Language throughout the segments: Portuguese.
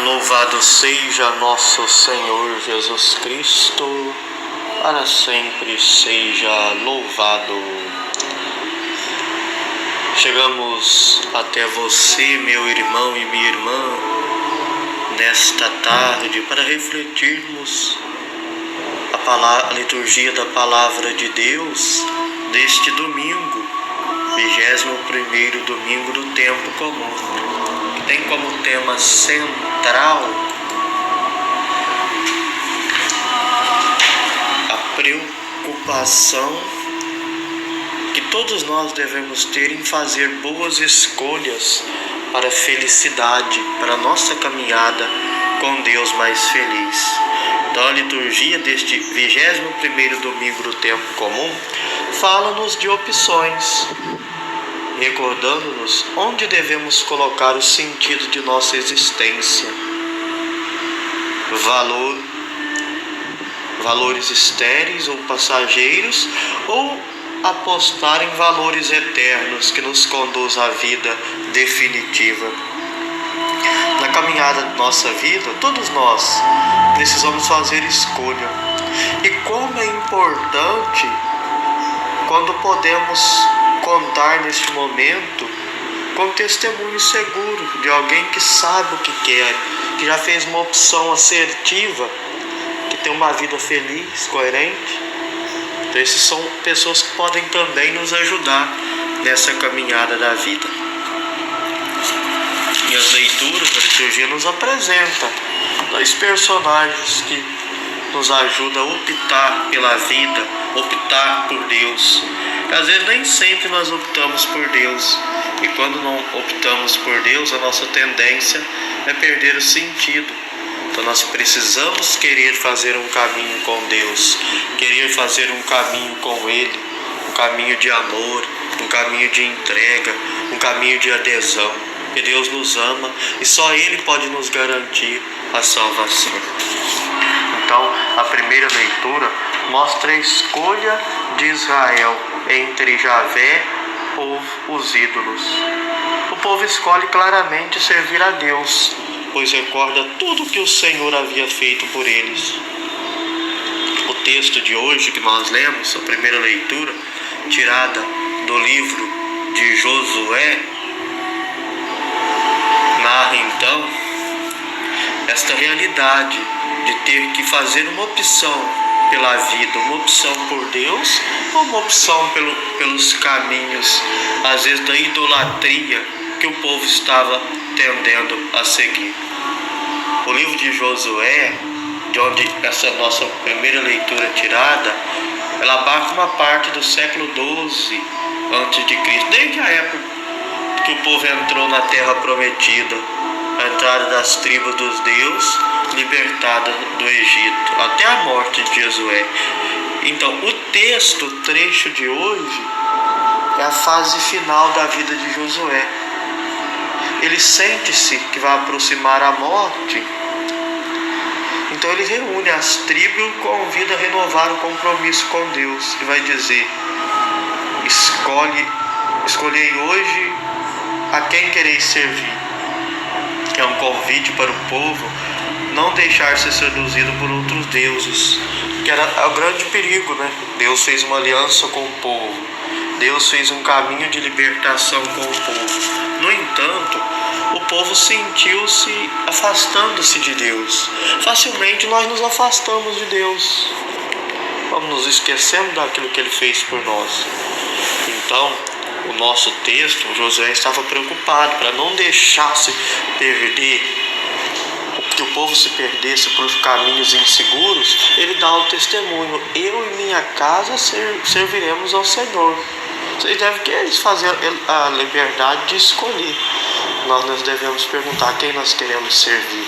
Louvado seja nosso Senhor Jesus Cristo, para sempre seja louvado. Chegamos até você, meu irmão e minha irmã, nesta tarde para refletirmos a liturgia da Palavra de Deus deste domingo, 21º domingo do tempo comum, que tem como tema central a preocupação que todos nós devemos ter em fazer boas escolhas para a felicidade, para a nossa caminhada com Deus mais feliz. Então a liturgia deste 21º domingo do tempo comum fala-nos de opções, recordando-nos onde devemos colocar o sentido de nossa existência, valores estéreis ou passageiros, ou apostar em valores eternos que nos conduz à vida definitiva. Na caminhada da nossa vida, todos nós precisamos fazer escolha. E como é importante quando podemos contar neste momento com testemunho seguro de alguém que sabe o que quer, que já fez uma opção assertiva, que tem uma vida feliz, coerente. Então essas são pessoas que podem também nos ajudar nessa caminhada da vida. E as leituras da liturgia nos apresentam dois personagens que nos ajudam a optar pela vida, optar por Deus. Às vezes nem sempre nós optamos por Deus, e quando não optamos por Deus, a nossa tendência é perder o sentido. Então nós precisamos querer fazer um caminho com Deus, querer fazer um caminho com Ele, um caminho de amor, um caminho de entrega, um caminho de adesão, porque Deus nos ama e só Ele pode nos garantir a salvação. Então a primeira leitura mostra a escolha de Israel entre Javé ou os ídolos. O povo escolhe claramente servir a Deus, pois recorda tudo que o Senhor havia feito por eles. O texto de hoje que nós lemos, a primeira leitura, tirada do livro de Josué, narra então esta realidade de ter que fazer uma opção pela vida, uma opção por Deus ou uma opção pelos caminhos, às vezes da idolatria que o povo estava tendendo a seguir. O livro de Josué, de onde essa nossa primeira leitura tirada, ela abarca uma parte do século XII a.C., desde a época que o povo entrou na terra prometida, a entrada das tribos dos Deus, libertada do Egito, até a morte de Josué. Então, o trecho de hoje, é a fase final da vida de Josué. Ele sente-se que vai aproximar a morte, então ele reúne as tribos e convida a renovar o compromisso com Deus, e vai dizer: escolhei hoje a quem quereis servir. É um convite para o povo não deixar ser seduzido por outros deuses, que era o grande perigo, né? Deus fez uma aliança com o povo, Deus fez um caminho de libertação com o povo. No entanto, o povo sentiu-se afastando-se de Deus. Facilmente nós nos afastamos de Deus, vamos nos esquecendo daquilo que Ele fez por nós. Então, o nosso texto, Josué estava preocupado para não deixar se perder, que o povo se perdesse por caminhos inseguros. Ele dá o testemunho: eu e minha casa serviremos ao Senhor. Vocês devem querer fazer a liberdade de escolher. Nós devemos perguntar quem nós queremos servir.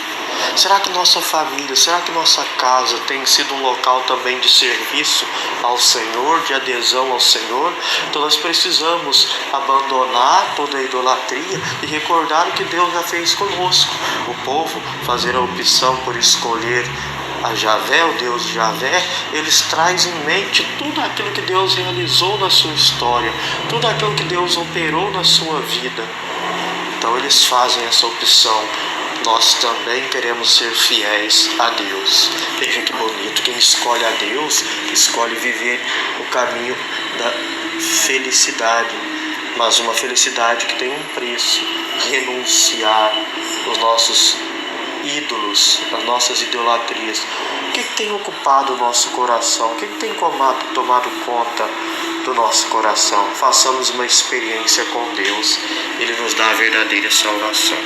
Será que nossa família, será que nossa casa tem sido um local também de serviço ao Senhor, de adesão ao Senhor? Então nós precisamos abandonar toda a idolatria e recordar o que Deus já fez conosco. O povo fazer a opção por escolher a Javé, o Deus de Javé, eles trazem em mente tudo aquilo que Deus realizou na sua história, tudo aquilo que Deus operou na sua vida. Então eles fazem essa opção nós também queremos ser fiéis a Deus. Veja que bonito, quem escolhe a Deus, escolhe viver o caminho da felicidade, mas uma felicidade que tem um preço, renunciar os nossos ídolos, as nossas idolatrias. O que tem ocupado o nosso coração? O que tem tomado conta do nosso coração? Façamos uma experiência com Deus, Ele nos dá a verdadeira salvação.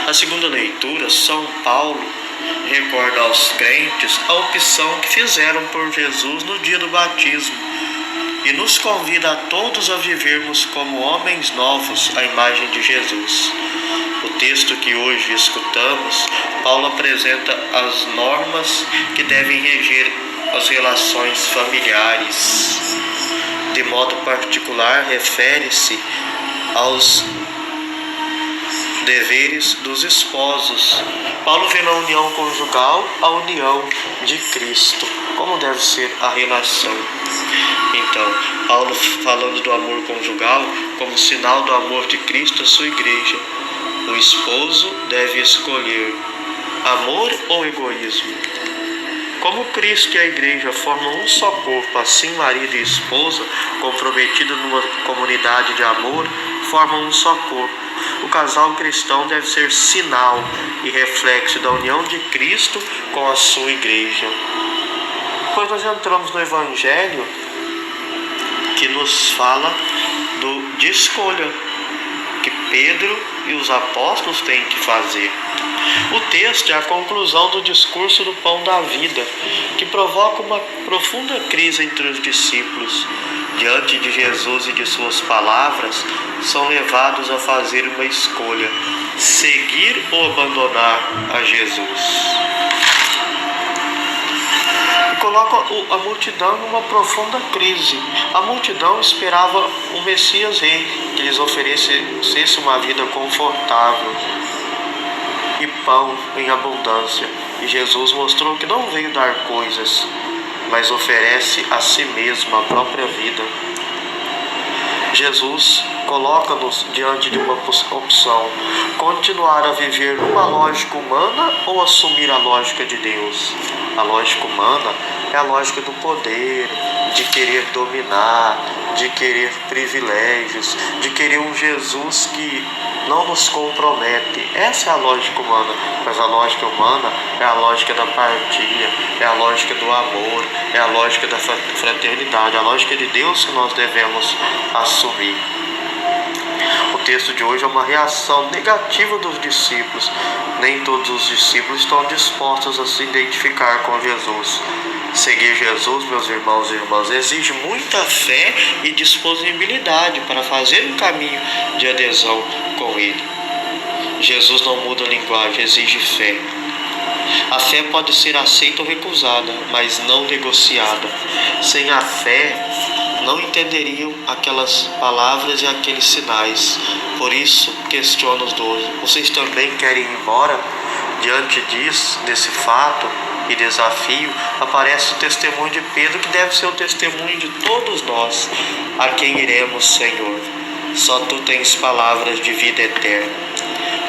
A segunda leitura, São Paulo recorda aos crentes a opção que fizeram por Jesus no dia do batismo e nos convida a todos a vivermos como homens novos à imagem de Jesus. O texto que hoje escutamos, Paulo apresenta as normas que devem reger as relações familiares. De modo particular, refere-se aos deveres dos esposos. Paulo vê na união conjugal a união de Cristo, como deve ser a relação. Então, Paulo falando do amor conjugal como sinal do amor de Cristo à sua igreja. O esposo deve escolher amor ou egoísmo. Como Cristo e a igreja formam um só corpo, assim marido e esposa, comprometidos numa comunidade de amor, formam um só corpo. O casal cristão deve ser sinal e reflexo da união de Cristo com a sua igreja. Depois nós entramos no Evangelho que nos fala de escolha que Pedro e os apóstolos têm que fazer. O texto é a conclusão do discurso do pão da vida, que provoca uma profunda crise entre os discípulos. Diante de Jesus e de suas palavras, são levados a fazer uma escolha: seguir ou abandonar a Jesus. E coloca a multidão numa profunda crise. A multidão esperava o Messias Rei, que lhes oferecesse uma vida confortável e pão em abundância. E Jesus mostrou que não veio dar coisas, mas oferece a si mesmo a própria vida. Jesus coloca-nos diante de uma opção: continuar a viver numa lógica humana ou assumir a lógica de Deus. A lógica humana é a lógica do poder, de querer dominar, de querer privilégios, de querer um Jesus que não nos compromete. Essa é a lógica humana. Mas a lógica humana é a lógica da partilha, é a lógica do amor, é a lógica da fraternidade, a lógica de Deus que nós devemos assumir. O texto de hoje é uma reação negativa dos discípulos. Nem todos os discípulos estão dispostos a se identificar com Jesus. Seguir Jesus, meus irmãos e irmãs, exige muita fé e disponibilidade para fazer um caminho de adesão com Ele. Jesus não muda a linguagem, exige fé. A fé pode ser aceita ou recusada, mas não negociada. Sem a fé, não entenderiam aquelas palavras e aqueles sinais. Por isso, questiona os 12. Vocês também querem ir embora? Diante desse fato e desafio, aparece o testemunho de Pedro, que deve ser o testemunho de todos nós. A quem iremos, Senhor? Só Tu tens palavras de vida eterna.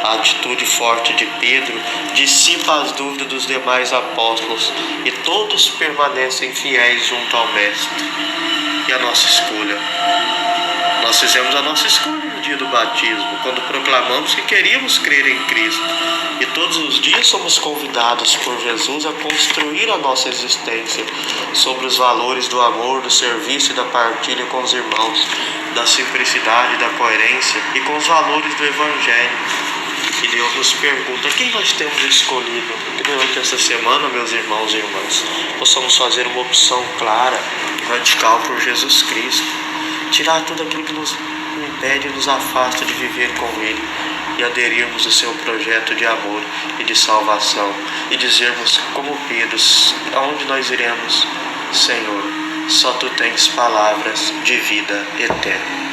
A atitude forte de Pedro dissipa as dúvidas dos demais apóstolos e todos permanecem fiéis junto ao Mestre. E a nossa escolha? Nós fizemos a nossa escolha no dia do batismo, quando proclamamos que queríamos crer em Cristo. E todos os dias somos convidados por Jesus a construir a nossa existência sobre os valores do amor, do serviço e da partilha com os irmãos, da simplicidade, da coerência e com os valores do Evangelho. E Deus nos pergunta: quem nós temos escolhido? Que durante essa semana, meus irmãos e irmãs, possamos fazer uma opção clara, radical por Jesus Cristo, tirar tudo aquilo que nos impede e nos afasta de viver com Ele e aderirmos ao seu projeto de amor e de salvação, e dizermos como Pedro: aonde nós iremos? Senhor, só Tu tens palavras de vida eterna.